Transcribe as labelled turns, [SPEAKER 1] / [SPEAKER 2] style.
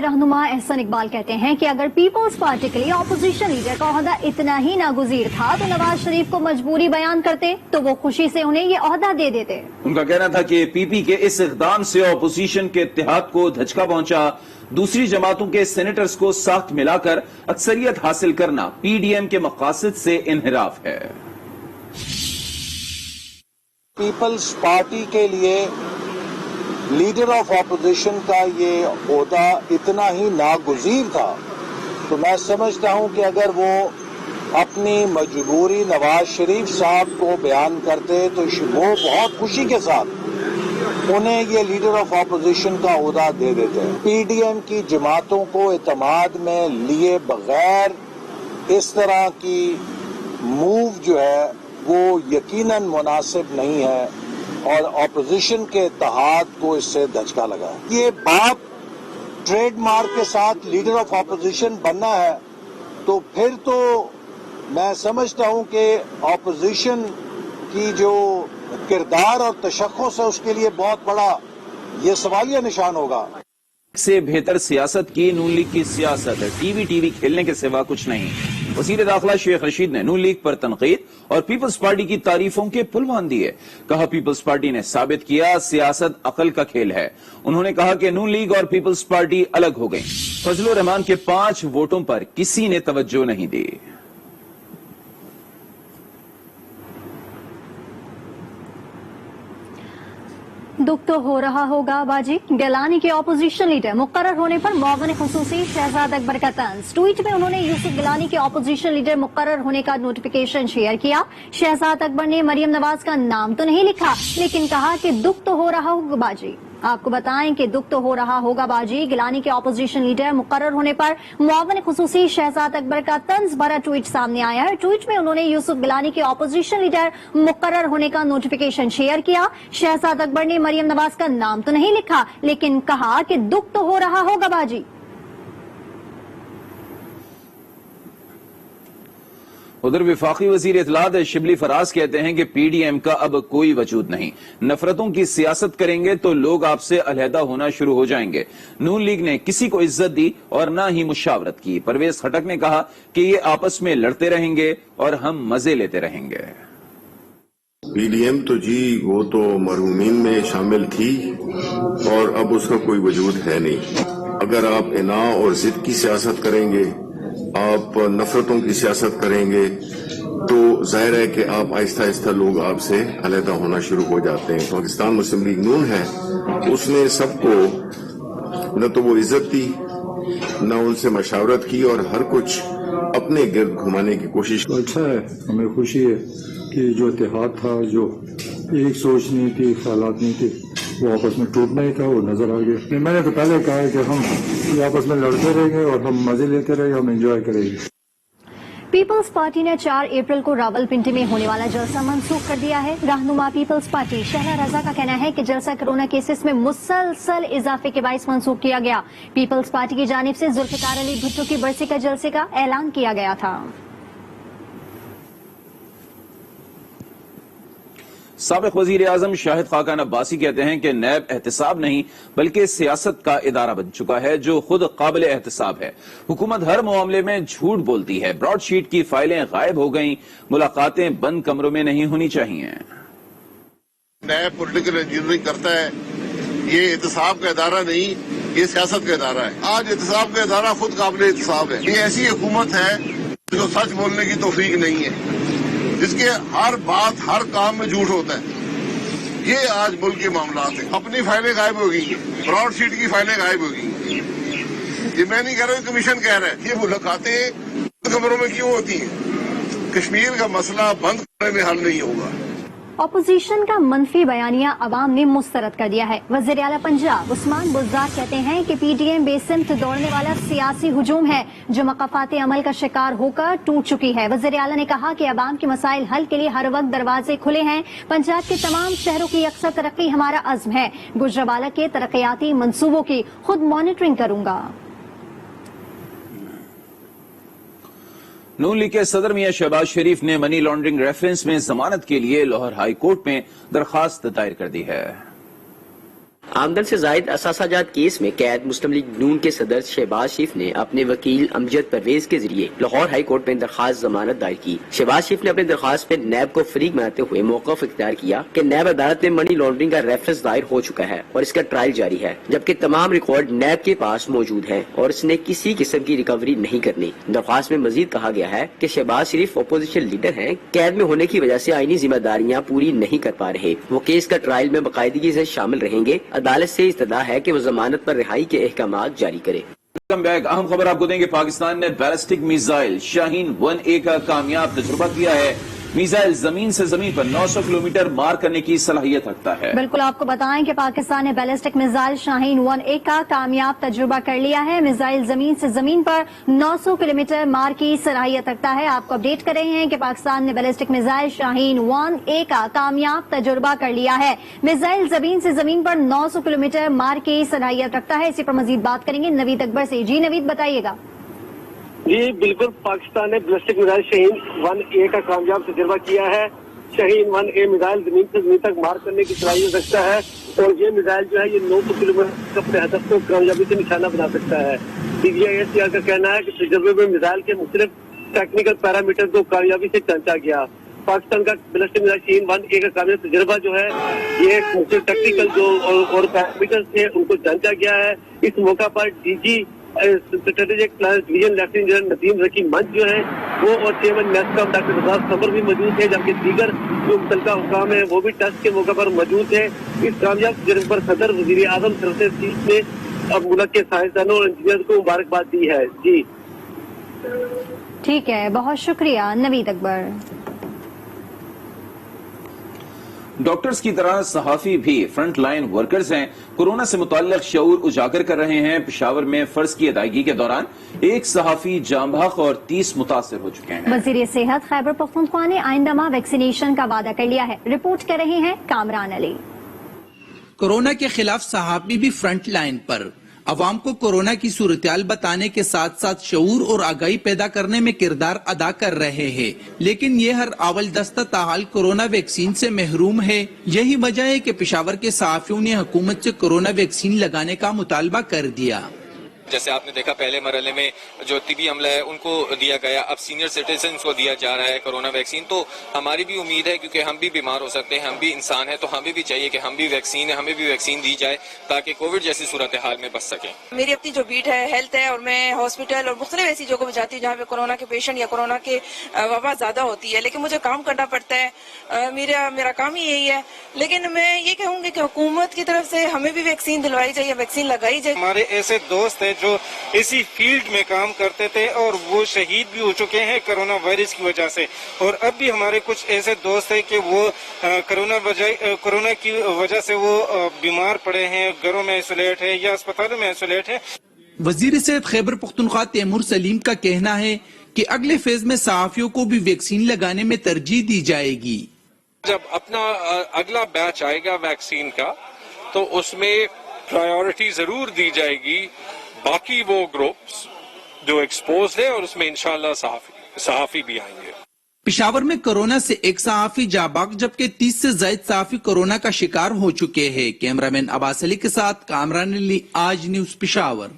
[SPEAKER 1] رہنما احسن اقبال کہتے ہیں کہ اگر پیپلز پارٹی کے لیے اپوزیشن لیڈر کا عہدہ اتنا ہی ناگزیر تھا تو نواز شریف کو مجبوری بیان کرتے تو وہ خوشی سے انہیں یہ عہدہ دے دیتے۔
[SPEAKER 2] ان کا کہنا تھا کہ پی پی کے اس اقدام سے اپوزیشن کے اتحاد کو دھچکا پہنچا، دوسری جماعتوں کے سینیٹرز کو ساتھ ملا کر اکثریت حاصل کرنا پی ڈی ایم کے مقاصد سے انحراف ہے۔
[SPEAKER 3] پیپلز پارٹی کے لیے لیڈر آف اپوزیشن کا یہ عہدہ اتنا ہی ناگزیر تھا تو میں سمجھتا ہوں کہ اگر وہ اپنی مجبوری نواز شریف صاحب کو بیان کرتے تو وہ بہت خوشی کے ساتھ انہیں یہ لیڈر آف اپوزیشن کا عہدہ دے دیتے۔ پی ڈی ایم کی جماعتوں کو اعتماد میں لیے بغیر اس طرح کی موو جو ہے وہ یقیناً مناسب نہیں ہے اور اپوزیشن کے اتحاد کو اس سے دھچکا لگا۔ یہ بات ٹریڈ مارک کے ساتھ لیڈر آف اپوزیشن بننا ہے تو پھر تو میں سمجھتا ہوں کہ اپوزیشن کی جو کردار اور تشخص ہے اس کے لیے بہت بڑا یہ سوالیہ نشان ہوگا۔
[SPEAKER 2] سے بہتر سیاست کی نون لیگ کی سیاست ٹی وی کھیلنے کے سوا کچھ نہیں۔ وزیر داخلہ شیخ رشید نے نون لیگ پر تنقید اور پیپلز پارٹی کی تعریفوں کے پل باندھ دیے۔ کہا پیپلز پارٹی نے ثابت کیا سیاست عقل کا کھیل ہے۔ انہوں نے کہا کہ نون لیگ اور پیپلز پارٹی الگ ہو گئیں۔ فضل الرحمان کے 5 ووٹوں پر کسی نے توجہ نہیں دی۔
[SPEAKER 1] دکھ تو ہو رہا ہوگا باجی، گیلانی کے اپوزیشن لیڈر مقرر ہونے پر معاون خصوصی شہزاد اکبر کا طنز۔ ٹویٹ میں انہوں نے یوسف گیلانی کے اپوزیشن لیڈر مقرر ہونے کا نوٹیفیکیشن شیئر کیا۔ شہزاد اکبر نے مریم نواز کا نام تو نہیں لکھا لیکن کہا کہ دکھ تو ہو رہا ہوگا باجی۔ آپ کو بتائیں کہ دکھ تو ہو رہا ہوگا باجی، گیلانی کے اپوزیشن لیڈر مقرر ہونے پر معاون خصوصی شہزاد اکبر کا طنز بھرا ٹویٹ سامنے آیا ہے۔ ٹویٹ میں انہوں نے یوسف گیلانی کے اپوزیشن لیڈر مقرر ہونے کا نوٹیفیکیشن شیئر کیا۔ شہزاد اکبر نے مریم نواز کا نام تو نہیں لکھا لیکن کہا کہ دکھ تو ہو رہا ہوگا باجی۔
[SPEAKER 2] ادھر وفاقی وزیر اطلاعات شبلی فراز کہتے ہیں کہ پی ڈی ایم کا اب کوئی وجود نہیں، نفرتوں کی سیاست کریں گے تو لوگ آپ سے علیحدہ ہونا شروع ہو جائیں گے۔ نون لیگ نے کسی کو عزت دی اور نہ ہی مشاورت کی۔ پرویز خٹک نے کہا کہ یہ آپس میں لڑتے رہیں گے اور ہم مزے لیتے رہیں گے۔
[SPEAKER 4] پی ڈی ایم تو جی وہ تو مرحومین میں شامل تھی اور اب اس کا کوئی وجود ہے نہیں۔ اگر آپ اناء اور ضد کی سیاست کریں گے، آپ نفرتوں کی سیاست کریں گے تو ظاہر ہے کہ آپ آہستہ آہستہ لوگ آپ سے علیحدہ ہونا شروع ہو جاتے ہیں۔ پاکستان مسلم لیگ نون ہے، اس نے سب کو نہ تو وہ عزت دی نہ ان سے مشاورت کی اور ہر کچھ اپنے گرد گھمانے کی کوشش کی۔
[SPEAKER 5] اچھا ہے، ہمیں خوشی ہے کہ جو اتحاد تھا، جو ایک سوچ نہیں تھی، خیالات نہیں تھے، وہ آپس میں ٹوٹنا ہی تھا، وہ نظر آ گیا۔ میں نے تو پہلے کہا ہے کہ ہم آپس میں لڑتے رہیں گے اور ہم مزے لیتے رہیں گے، ہم انجوائے کریں گے۔
[SPEAKER 1] پیپلز پارٹی نے 4 اپریل کو راولپنڈی میں ہونے والا جلسہ منسوخ کر دیا ہے۔ رہنما پیپلز پارٹی شہلا رضا کا کہنا ہے کہ جلسہ کورونا کیسز میں مسلسل اضافے کے باعث منسوخ کیا گیا۔ پیپلز پارٹی کی جانب سے ذوالفقار علی بھٹو کی برسی کا جلسے کا اعلان کیا گیا تھا۔
[SPEAKER 2] سابق وزیر اعظم شاہد خاقان عباسی کہتے ہیں کہ نیب احتساب نہیں بلکہ سیاست کا ادارہ بن چکا ہے جو خود قابل احتساب ہے۔ حکومت ہر معاملے میں جھوٹ بولتی ہے۔ براڈ شیٹ کی فائلیں غائب ہو گئیں، ملاقاتیں بند کمروں میں نہیں ہونی چاہیے۔
[SPEAKER 6] نیب پولیٹیکل انجینئرنگ کرتا ہے، یہ احتساب کا ادارہ نہیں، یہ سیاست کا ادارہ ہے۔ آج احتساب کا ادارہ خود قابل احتساب ہے۔ یہ ایسی حکومت ہے جو سچ بولنے کی توفیق نہیں ہے، جس کے ہر بات ہر کام میں جھوٹ ہوتا ہے۔ یہ آج ملک کے معاملات ہیں۔ اپنی فائلیں غائب ہو گئی ہیں، براڈ شیٹ کی فائلیں غائب ہو گئی ہیں۔ یہ میں نہیں کہہ رہا، کمیشن کہہ رہا ہے۔ یہ ملاقاتیں کمروں میں کیوں ہوتی ہیں؟ کشمیر کا مسئلہ بند کرنے میں حل نہیں ہوگا۔
[SPEAKER 1] اپوزیشن کا منفی بیانیہ عوام نے مسترد کر دیا ہے۔ وزیر اعلیٰ پنجاب عثمان بزدار کہتے ہیں کہ پی ڈی ایم بے سمت دوڑنے والا سیاسی ہجوم ہے جو مقافات عمل کا شکار ہو کر ٹوٹ چکی ہے۔ وزیر اعلیٰ نے کہا کہ عوام کے مسائل حل کے لیے ہر وقت دروازے کھلے ہیں۔ پنجاب کے تمام شہروں کی یکساں ترقی ہمارا عزم ہے۔ گجرانوالہ کے ترقیاتی منصوبوں کی خود مانیٹرنگ کروں گا۔
[SPEAKER 2] نون لیگ کے صدر میاں شہباز شریف نے منی لانڈرنگ ریفرنس میں ضمانت کے لیے لاہور ہائی کورٹ میں درخواست دائر کر دی ہے۔
[SPEAKER 7] آمدن سے زائد اثاثہ جات کیس میں قید مسلم لیگ نون کے صدر شہباز شریف نے اپنے وکیل امجد پرویز کے ذریعے لاہور ہائی کورٹ میں درخواست ضمانت دائر کی۔ شہباز شریف نے اپنی درخواست میں نیب کو فریق بناتے ہوئے موقف اختیار کیا کہ نیب عدالت میں منی لانڈرنگ کا ریفرنس دائر ہو چکا ہے اور اس کا ٹرائل جاری ہے، جبکہ تمام ریکارڈ نیب کے پاس موجود ہیں اور اس نے کسی قسم کی ریکوری نہیں کرنی۔ درخواست میں مزید کہا گیا ہے کہ شہباز شریف اپوزیشن لیڈر ہیں، قید میں ہونے کی وجہ سے آئینی ذمہ داریاں پوری نہیں کر پا رہے، وہ کیس کا ٹرائل میں باقاعدگی سے شامل رہیں گے۔ عدالت سے استدعا ہے کہ وہ ضمانت پر رہائی کے احکامات جاری کرے۔
[SPEAKER 2] Welcome back. اہم خبر آپ کو دیں گے، پاکستان نے بیلسٹک میزائل شاہین 1A کا کامیاب تجربہ کیا ہے۔ میزائل زمین سے زمین پر 900 کلومیٹر مار کرنے کی صلاحیت رکھتا ہے۔
[SPEAKER 1] بالکل آپ کو بتائیں کہ پاکستان نے بیلسٹک میزائل شاہین 1A کا کامیاب تجربہ کر لیا ہے۔ میزائل زمین سے زمین پر 900 کلومیٹر مار کی صلاحیت رکھتا ہے۔ آپ کو اپڈیٹ کر رہے ہیں کہ پاکستان نے بیلسٹک میزائل شاہین 1A کا کامیاب تجربہ کر لیا ہے۔ میزائل زمین سے زمین پر 900 کلومیٹر مار کی صلاحیت رکھتا ہے۔ اسی پر مزید بات کریں گے نوید اکبر سے۔ جی نوید، بتائیے گا۔
[SPEAKER 8] جی بالکل، پاکستان نے بیلسٹک میزائل شاہین 1A کا کامیاب تجربہ کیا ہے۔ شاہین 1A میزائل زمین سے زمین تک مار کرنے کی صلاحیت رکھتا ہے اور یہ میزائل جو ہے یہ 900 کلومیٹر اپنے ہدف کو کامیابی سے نشانہ بنا سکتا ہے۔ DGISCR کا کہنا ہے کہ تجربے میں میزائل کے مختلف ٹیکنیکل پیرامیٹر کو کامیابی سے جانچا گیا۔ پاکستان کا بیلسٹک میزائل شاہین 1A کا کامیاب تجربہ جو ہے یہ مختلف ٹیکنیکل جو اور پیرامیٹر تھے ان کو جانچا گیا ہے۔ اس موقع پر DG strategic plan division lieutenant general Nadeem رکی منچ جو ہے وہ اور چیئرمین نیسکام ڈاکٹر رضا قمر بھی موجود تھے، جبکہ دیگر جو متعلقہ حکام ہیں وہ بھی ٹیسٹ کے موقع پر موجود ہیں۔ اس کامیاب تجربے پر صدر وزیر اعظم سرفراز شریف نے اب ملک کے سائنسدانوں اور انجینئر کو مبارکباد دی ہے۔ جی
[SPEAKER 1] ٹھیک ہے، بہت شکریہ نوید اکبر۔
[SPEAKER 2] ڈاکٹرز کی طرح صحافی بھی فرنٹ لائن ورکرز ہیں، کورونا سے متعلق شعور اجاگر کر رہے ہیں۔ پشاور میں فرض کی ادائیگی کے دوران ایک صحافی جاں بحق اور 30 متاثر ہو چکے ہیں۔
[SPEAKER 1] وزیر صحت خیبر پختونخوا نے آئندہ ماہ ویکسینیشن کا وعدہ کر لیا ہے۔ رپورٹ کر رہے ہیں کامران علی۔
[SPEAKER 9] کورونا کے خلاف صحافی بھی فرنٹ لائن پر عوام کو کورونا کی صورتحال بتانے کے ساتھ ساتھ شعور اور آگاہی پیدا کرنے میں کردار ادا کر رہے ہیں، لیکن یہ ہر اول دستہ تاحال کورونا ویکسین سے محروم ہے۔ یہی وجہ ہے کہ پشاور کے صحافیوں نے حکومت سے کورونا ویکسین لگانے کا مطالبہ کر دیا۔
[SPEAKER 10] جیسے آپ نے دیکھا پہلے مرحلے میں جو طبی عملہ ہے ان کو دیا گیا، اب سینئر سٹیزنز کو دیا جا رہا ہے کورونا ویکسین۔ تو ہماری بھی امید ہے کیونکہ ہم بھی بیمار ہو سکتے ہیں، ہم بھی انسان ہیں، تو ہمیں بھی چاہیے کہ ہمیں بھی ویکسین دی جائے تاکہ کووڈ جیسی صورتحال میں بچ سکیں۔
[SPEAKER 11] میری اپنی جو بیٹ ہے ہیلتھ ہے اور میں ہاسپٹل اور مختلف ایسی جگہوں میں جاتی ہوں جہاں پہ کورونا کے پیشنٹ یا کورونا کے وبا زیادہ ہوتی ہے، لیکن مجھے کام کرنا پڑتا ہے، میرا کام ہی یہی ہے۔ لیکن میں یہ کہوں گی کہ حکومت کی طرف سے ہمیں بھی ویکسین دلوائی جائے یا ویکسین لگائی جائے۔
[SPEAKER 12] ہمارے ایسے دوست ہیں جو اسی فیلڈ میں کام کرتے تھے اور وہ شہید بھی ہو چکے ہیں کرونا وائرس کی وجہ سے، اور اب بھی ہمارے کچھ ایسے دوست ہیں کہ وہ کرونا کی وجہ سے وہ بیمار پڑے ہیں، گھروں میں آئسولیٹ ہے یا اسپتالوں میں آئسولیٹ ہے۔
[SPEAKER 9] وزیر صحت خیبر پختونخوا تیمور سلیم کا کہنا ہے کہ اگلے فیز میں صحافیوں کو بھی ویکسین لگانے میں ترجیح دی جائے گی۔
[SPEAKER 10] جب اپنا اگلا بیچ آئے گا ویکسین کا تو اس میں پرائیورٹی ضرور دی جائے گی، باقی وہ گروپس جو ایکسپوز ہے، اور اس میں انشاءاللہ صحافی بھی آئیں گے۔
[SPEAKER 9] پشاور میں کورونا سے ایک صحافی جاں بحق جبکہ 30 سے زائد صحافی کورونا کا شکار ہو چکے ہیں۔ کیمرہ مین عباس علی کے ساتھ کامران علی، آج نیوز پشاور۔